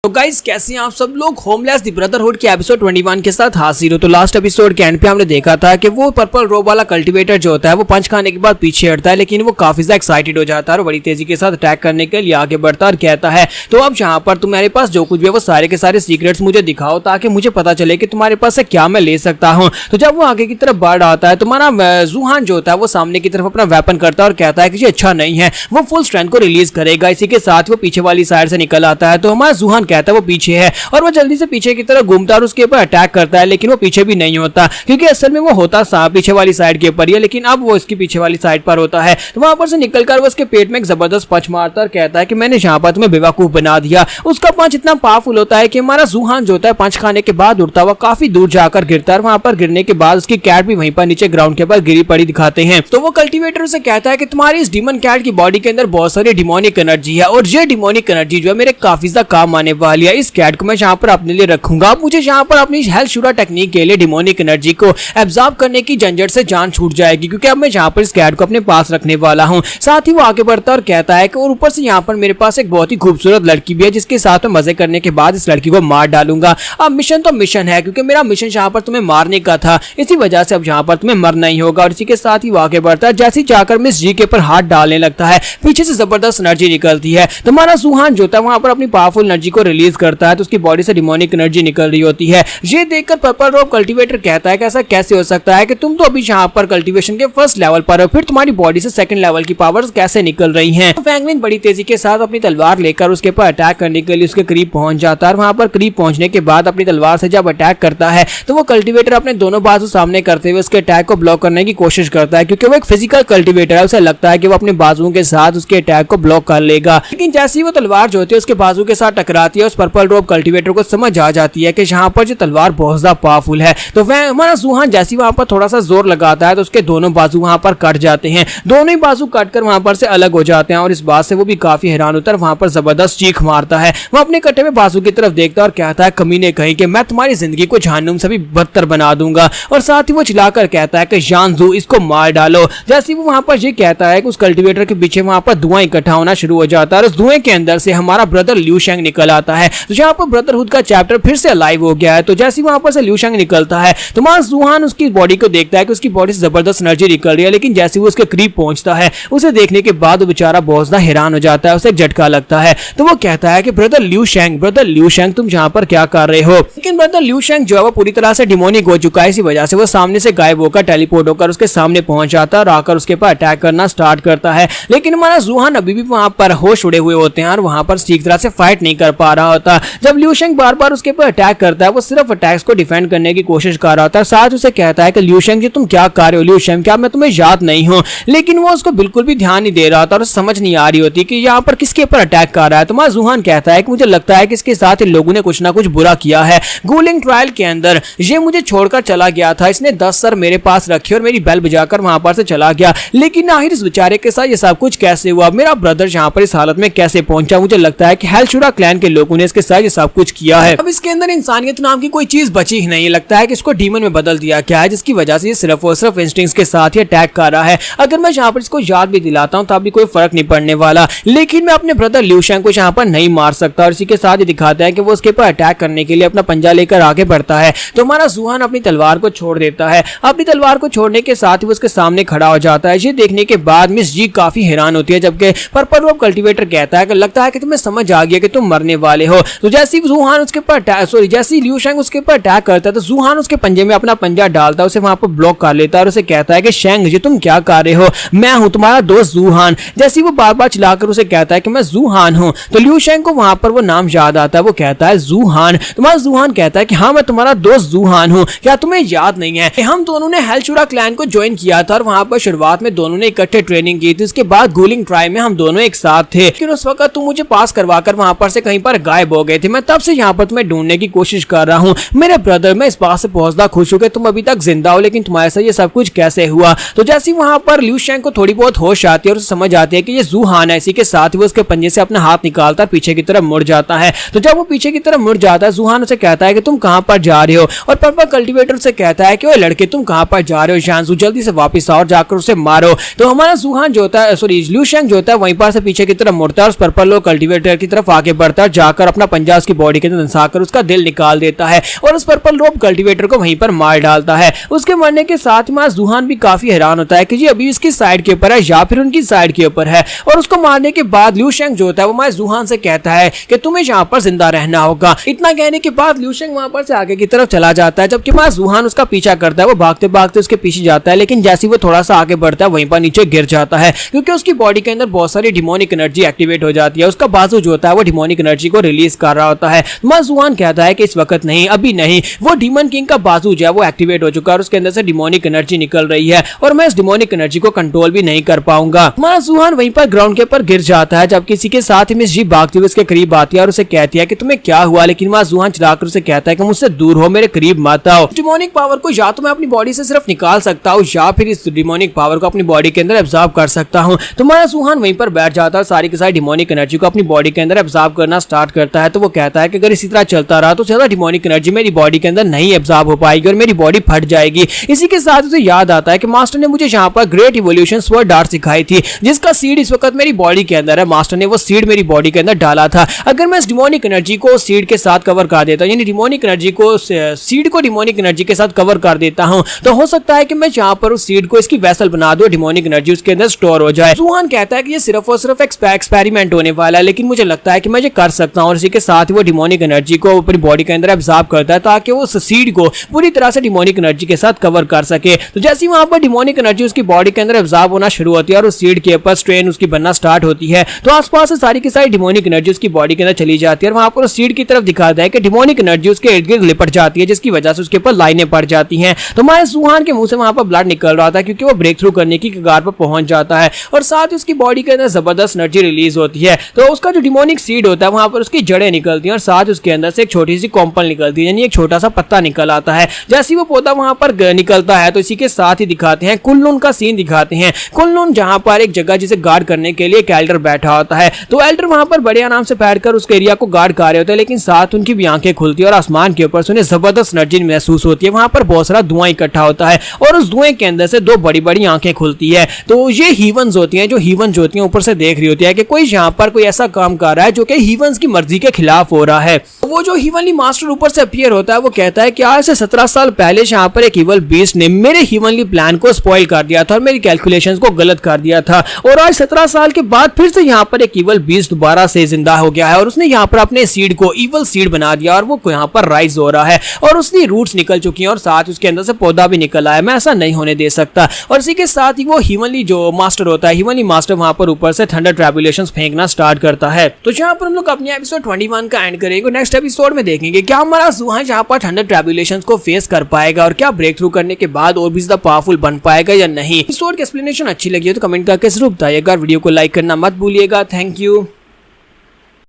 तो गाइस कैसे हैं आप सब लोग। होमलेस द ब्रदरहुड के एपिसोड 21 के साथ हाजिर हो। तो लास्ट एपिसोड के एंड पे हमने देखा था कि वो पर्पल रोब वाला कल्टीवेटर जो होता है वो पंच खाने के बाद पीछे हटता है, लेकिन वो काफी ज्यादा एक्साइटेड हो जाता है और बड़ी तेजी के साथ अटैक करने के लिए आगे बढ़ता है और कहता है तो अब यहाँ पर तुम्हारे पास जो कुछ भी है वो सारे के सारे सीक्रेट्स मुझे दिखाओ ताकि मुझे पता चले कि तुम्हारे पास से क्या मैं ले सकता हूँ। तो जब वो आगे की तरफ बढ़ आता है तुम्हारा जूहान जो होता है वो सामने की तरफ अपना वेपन करता है और कहता है कि ये अच्छा नहीं है, वो फुल स्ट्रेंथ को रिलीज करेगा। इसी के साथ वो पीछे वाली साइड से निकल आता है तो हमारा जूहान कहता है वो पीछे है और वो जल्दी से पीछे की तरफ घूमता है और उसके ऊपर अटैक करता है, लेकिन वो पीछे भी नहीं होता क्योंकि असल में वो होता पीछे वाली साइड के ऊपर ही है, लेकिन अब वो इसकी पीछे वाली साइड पर होता है। तो वहां पर से निकलकर वो उसके पेट में एक जबरदस्त पंच मारता है और कहता है कि मैंने यहाँ पर तुम्हें बेवकूफ बना दिया। उसका पंच इतना पावरफुल होता है कि हमारा जूहान जो होता है पंच खाने के बाद उड़ता हुआ काफी दूर जाकर गिरता है। वहां पर गिरने के बाद उसकी कैट भी वहीं पर नीचे ग्राउंड के ऊपर गिरी पड़ी दिखाते हैं। तो वो कल्टीवेटर से कहता है कि तुम्हारी इस डीमन कैट की बॉडी के अंदर बहुत सारी डिमोनिक एनर्जी है और ये डिमोनिक एनर्जी जो है मेरे काफी ज्यादा काम आने वाली है। इस कैट को मैं यहाँ पर अपने लिए रखूंगा। अब मुझे यहाँ पर अपनी हेल्थ शूरा टेक्निक के लिए डिमोनिक एनर्जी को एब्जॉर्ब करने की झंझट से जान छूट जाएगी क्योंकि अब मैं यहाँ पर इस कैट को अपने पास रखने वाला हूँ। साथ ही वो आगे बढ़ता और कहता है कि और ऊपर से यहाँ पर मेरे पास एक बहुत ही खूबसूरत लड़की भी है जिसके साथ में मजे करने के बाद इस लड़की को मार डालूंगा। अब मिशन तो मिशन है क्योंकि मेरा मिशन यहाँ पर तुम्हें मारने का था, इसी वजह से अब यहाँ पर तुम्हें मरना ही होगा। और इसी के साथ ही वो आगे बढ़ता है। जैसे ही जाकर मिस जी के ऊपर हाथ डालने लगता है पीछे से जबरदस्त एनर्जी निकलती है। तुम्हारा जूहान जो था वहां पर अपनी पावरफुल एनर्जी को रिलीज करता है तो उसकी बॉडी से डिमोनिक एनर्जी निकल रही होती है। ये देखकर पर्पल रोब कल्टीवेटर कहता है कि ऐसा कैसे हो सकता है कि तुम तो अभी यहाँ पर कल्टीवेशन के फर्स्ट लेवल पर हो, फिर तुम्हारी बॉडी से सेकंड लेवल की पावर्स कैसे निकल रही हैं। फैंगलिन बड़ी तेजी के साथ अपनी तलवार लेकर उसके ऊपर अटैक करने के लिए उसके करीब पहुंच जाता है और वहां पर करीब पहुंचने के बाद अपनी तलवार से जब अटैक करता है तो वो कल्टीवेटर अपने दोनों बाजू सामने करते हुए उसके अटैक को ब्लॉक करने की कोशिश करता है क्योंकि वो एक फिजिकल कल्टीवेटर है। उसे लगता है कि वो अपने बाजुओं के साथ उसके अटैक को ब्लॉक कर लेगा, लेकिन जैसे ही वो तलवार जो होती है उसके बाजू के साथ टकराती है उस पर्पल रोब कल्टीवेटर को समझ आ जाती है कि यहाँ पर जो तलवार बहुत ज्यादा पावरफुल है। तो वह हमारा जूहान जैसे वहां पर थोड़ा सा जोर लगाता है तो उसके दोनों बाजू वहां पर कट जाते हैं। दोनों ही बाजू कटकर वहां पर से अलग हो जाते हैं और इस बात से वो भी काफी हैरान होता है। वहां पर जबरदस्त चीख मारता है। वो अपने कटे हुए बाजू की तरफ देखता है और कहता है कमीने कहीं कि मैं तुम्हारी जिंदगी को जहन्नुम से भी बदतर बना दूंगा। और साथ ही वो चिल्लाकर कहता है कि जानजू इसको मार डालो। जैसे वो वहां पर ये कहता है कि उस कल्टीवेटर के पीछे वहां पर धुआं इकट्ठा होना शुरू हो जाता है और उस धुएं के अंदर से हमारा ब्रदर लिू शेंग निकल आता है। तो यहाँ पर ब्रदरहुड का चैप्टर फिर से अलाइव हो गया है। तो जैसे वहां पर से लिू शेंग निकलता है तो हमारा जूहान उसकी बॉडी को देखता है कि उसकी बॉडी से जबरदस्त एनर्जी निकल रही है, लेकिन जैसे वो उसके करीब पहुंचता है उसे देखने के बाद वो बेचारा बहुत ज्यादा हैरान हो जाता है, उसे झटका लगता है। तो वो कहता है कि ब्रदर लिू शेंग तुम यहाँ पर क्या कर रहे हो। लेकिन ब्रदर लिू शेंग जो है वो पूरी तरह से डिमोनिक हो चुका है, इसी वजह से वो सामने से गायब होकर टेलीपोर्ट होकर उसके सामने पहुंच जाता है और आकर उसके ऊपर अटैक करना स्टार्ट करता है। लेकिन हमारा जूहान अभी भी वहां पर होश उड़े हुए होते हैं और वहां पर ठीक तरह से फाइट नहीं कर पा रहा होता। जब लिू शेंग बार बार उसके ऊपर अटैक करता है वो सिर्फ अटैक्स को डिफेंड करने की कोशिश कर रहा होता है। साथ उसे कहता है कि लिू शेंग जी तुम क्या कर रहे हो, लिू शेंग क्या मैं तुम्हें याद नहीं हूं। लेकिन वो उसको बिल्कुल भी ध्यान नहीं दे रहा था और समझ नहीं आ रही होती कि यहाँ पर किसके ऊपर अटैक कर रहा है। तुम्हारा जूहान कहता है कि मुझे लगता है कि इसके साथ इन लोगों ने कुछ ना कुछ बुरा किया है। गूलिंग ट्रायल के अंदर ये मुझे छोड़कर चला गया था, इसने 10 सर मेरे पास रखे और मेरी बेल बजाकर वहां पर से चला गया, लेकिन आखिर इस बेचारे के साथ ये सब कुछ कैसे हुआ, मेरा ब्रदर यहाँ पर इस हालत में कैसे पहुंचा। मुझे लगता है कि हेल्शूरा क्लैन के लोगों ने इसके साथ ये सब कुछ किया है। अब इसके अंदर इंसानियत नाम की कोई चीज बची ही नहीं। लगता है कि इसको डीमन में बदल दिया क्या है जिसकी वजह से ये सिर्फ और सिर्फ इंस्टिंक्ट्स के साथ ही अटैक कर रहा है। अगर मैं यहाँ पर इसको याद भी दिलाता हूँ तब भी कोई फर्क नहीं पड़ने वाला, लेकिन मैं अपने ब्रदर लिू शेंग को यहाँ पर नहीं मार सकता। और इसी के साथ ही दिखाता है कि वो उसके ऊपर अटैक करने के लिए अपना पंजा लेकर आगे बढ़ता है। तो हमारा जूहान अपनी तलवार को छोड़ देता है। अपनी तलवार को छोड़ने के साथ ही वो उसके सामने खड़ा हो जाता है। ये देखने के बाद मिस जी काफी हैरान होती है, जबकि पर्पल रोब कल्टीवेटर कहता है कि लगता है कि तुम्हें समझ आ गया कि तुम मरने वाले हो। तो जैसे ही जूहान उसके ऊपर जैसे ही लिू शेंग उसके ऊपर अटैक करता है तो जूहान उसके पंजे में अपना पंजा डालता है, उसे वहां पर ब्लॉक कर लेता है और उसे कहता है कि शेंग जी तुम क्या कर रहे हो, मैं हूं तुम्हारा दोस्त जूहान। जैसे वो बार बार चिल्लाकर उसे कहता है कि मैं जूहान हूं तो लिू शेंग को वहां पर वो नाम याद आता है। वो कहता है जूहान। तुम्हारा जूहान कहता है कि हाँ मैं तुम्हारा दोस्त जूहान हूं, क्या तुम्हें याद नहीं है हम दोनों ने हेल्शूरा क्लैन को ज्वाइन किया था और वहां पर शुरुआत में दोनों ने इकट्ठे ट्रेनिंग की थी। उसके बाद गूलिंग ट्राई में हम दोनों एक साथ थे, लेकिन उस वक्त तुम मुझे पास करवाकर वहां पर से कहीं पर गायब हो गए थे। मैं तब से यहाँ पर तुम्हें ढूंढने की कोशिश कर रहा हूँ। मेरे ब्रदर मैं इस बात से बहुत ज्यादा खुश हूँ कि तुम अभी तक जिंदा हो, लेकिन तुम्हारे साथ ये सब कुछ कैसे हुआ। तो जैसे वहां पर लिू शेंग को थोड़ी बहुत होश आती है और उसे समझ आती है कि ये जूहान है। इसी के साथ वो उसके पंजे से अपना हाथ निकालता है, पीछे की तरफ मुड़ जाता है। तो जब वो पीछे की तरफ मुड़ जाता है जूहान उसे कहता है कि तुम कहां पर जा रहे हो और पर्पल कल्टीवेटर से कहता है कि ओए लड़के तुम कहां पर जा रहे हो, जानजू जल्दी से वापस आओ और जाकर उसे मारो। तो हमारा जूहान जो होता है लिू शेंग जो होता है वहीं पर से पीछे की तरफ मुड़ता है और पर्पल कल्टीवेटर की तरफ आगे बढ़ता है जाकर अपना पंजा उसकी बॉडी के अंदर धंसाकर उसका दिल निकाल देता है और उस पर्पल रोब कल्टीवेटर को वहीं पर मार डालता है। उसके मरने के साथ में जूहान भी काफी हैरान होता है कि जी अभी इसकी साइड के ऊपर है या फिर उनकी साइड के ऊपर है। और उसको मारने के बाद लिू शेंग जो होता है वो माए जूहान से कहता है कि तुम्हें यहाँ पर जिंदा रहना होगा। इतना कहने के बाद लिू शेंग वहां पर से आगे की तरफ चला जाता है, जबकि माए जूहान उसका पीछा करता है। वो भागते भागते उसके पीछे जाता है, लेकिन जैसे वो थोड़ा सा आगे बढ़ता है वहीं पर नीचे गिर जाता है क्योंकि उसकी बॉडी के अंदर बहुत सारी डिमोनिक एनर्जी एक्टिवेट हो जाती है। उसका बाजू जो होता है वो डिमोनिक एनर्जी को रिलीज कर रहा होता है। माए जूहान कहता है कि इस वक्त नहीं, अभी नहीं। वो डीमन किंग का बाजू जो है वो एक्टिवेट हो चुका है और उसके अंदर से डिमोनिक एनर्जी निकल रही है और मैं इस डिमोनिक एनर्जी को कंट्रोल भी नहीं कर पाऊंगा। माए जूहान वहीं पर ग्राउंड के ऊपर गिर जाता है, जब किसी के साथ मिस जी भागती हुई उसके करीब आती है और उसे कहती है कि तुम्हें क्या हुआ, लेकिन माए जूहान चिल्लाकर उसे कहता है कि मुझसे दूर हो, मेरे करीब मत आओ। डिमोनिक पावर को या तो मैं अपनी बॉडी से सिर्फ निकाल सकता हूँ या फिर इस डिमोनिक पावर को अपनी बॉडी के अंदर एब्जॉर्ब कर सकता हूँ। तो माए जूहान वहीं पर बैठ जाता है, सारी की सारी डिमोनिक एनर्जी को अपनी बॉडी के अंदर एब्जॉर्ब करना स्टार्ट करता है। तो वो कहता है कि अगर इसी तरह चलता रहा तो ज्यादा डिमोनिक एनर्जी मेरी बॉडी के अंदर नहीं एब्जॉर्ब हो पाएगी और मेरी बॉडी फट जाएगी। इसी के साथ उसे याद आता है कि मास्टर ने मुझे यहाँ पर ग्रेट इवोल्यूशन स्वर्ड डार्ट सिखाई थी, जिसका सीड इस वक्त मेरी बॉडी के अंदर है। मास्टर ने वो सीड मेरी बॉडी के अंदर डाला था। अगर मैं इस डिमोनिक एनर्जी को सीड के साथ कवर कर देता हूँ, यानी डिमोनिक एनर्जी को सीड को डिमोनिक एनर्जी के साथ कवर कर देता हूँ, तो हो सकता है कि मैं यहाँ पर उस सीड को इसकी वेसल बना दूं, डिमोनिक एनर्जी उसके अंदर स्टोर हो जाए। जूहान कहता है कि ये सिर्फ और सिर्फ एक्सपेरिमेंट होने वाला है, लेकिन मुझे लगता है कि मैं ये कर सकता हूँ। और इसी के साथ वो डिमोनिक एनर्जी को अपनी बॉडी के अंदर एब्जॉर्ब करता है ताकि वो उस सीड को पूरी तरह से डिमोनिक एनर्जी के साथ कवर कर सके। तो जैसे ही वहां पर डिमोनिक एनर्जी उसकी बॉडी के अंदर एब्जॉर्ब होना शुरू होती है और उस सीड के ऊपर स्ट्रेन उसकी बनना स्टार्ट होती है, तो आसपास से सारी की सारी डिमोनिक एनर्जी उसकी बॉडी के अंदर चली जाती है और वहां पर उस सीड की तरफ दिखाता है कि डिमोनिक एनर्जी उसके इर्द गिर्द लिपट जाती है, जिसकी वजह से उसके ऊपर लाइनें पड़ जाती हैं। तो माए जूहान के मुंह से वहां पर ब्लड निकल रहा था क्योंकि वो ब्रेक थ्रू करने की कगार पर पहुंच जाता है और साथ ही उसकी बॉडी के अंदर जबरदस्त एनर्जी रिलीज होती है। तो उसका जो डिमोनिक सीड होता है वहां पर उसकी जड़ें निकलती हैं और साथ उसके अंदर से एक छोटी सी कॉम्पल निकलती है, यानी एक छोटा सा पत्ता निकल आता है। जैसे वो पौधा वहां पर निकलता है तो इसी के साथ ही दिखाते हैं कुल्लून का सीन दिखाते हैं। कुल्लून जहां पर एक जगह जिसे गार्ड करने के लिए एक एल्डर बैठा होता है, तो एल्डर वहां पर बड़े आराम से बैठकर उस एरिया को गार्ड कर रहे होते हैं, लेकिन साथ उनकी भी आंखें खुलती है और आसमान के ऊपर से उन्हें जबरदस्त एनर्जी महसूस होती है। वहां पर बहुत सारा धुआं इकट्ठा होता है और उस धुएं के अंदर से दो बड़ी बड़ी आंखें खुलती है। तो ये हीवंस होती हैं, जो हीवन जो होती हैं ऊपर से देख रही होती है कि कोई यहाँ पर कोई ऐसा काम कर रहा है जो कि हीवंस की मर्जी के खिलाफ हो रहा है। वो जो हीवनली मास्टर ऊपर से अपीयर होता है वो कहता है कि आज से 17 साल पहले यहाँ पर एक इवल बीस्ट ने मेरे हीवनली प्लान को स्पॉइल कर दिया था और मेरी कैलकुलेशंस को गलत कर दिया था, और आज 17 साल के बाद फिर से यहाँ पर एक इवल बीस्ट दोबारा से जिंदा हो गया है और उसने यहाँ पर अपने सीड को इवल सीड बना दिया और वो यहाँ पर राइज हो रहा है और उसकी रूट्स निकल चुकी हैं और साथ उसके अंदर से पौधा भी निकल आया। मैं ऐसा नहीं होने दे सकता। और इसी के साथ ही वो हीवनली जो मास्टर होता है, हीवनली मास्टर वहां पर ऊपर से थंडर ट्रैबुलेशंस फेंकना स्टार्ट करता है। तो यहाँ पर हम लोग अपने एपिसोड 21 का एंड करेंगे। नेक्स्ट एपिसोड में देखेंगे क्या हमारा जूहान यहाँ पर थंडर ट्रैबुलेशंस को फेस कर पाएगा और क्या ब्रेक थ्रू करने के बाद और भी ज्यादा पावरफुल बन पाएगा या नहीं। एपिसोड की एक्सप्लेनेशन अच्छी लगी है तो कमेंट करके जरूर बताइएगा। वीडियो को लाइक करना मत भूलिएगा। Thank you.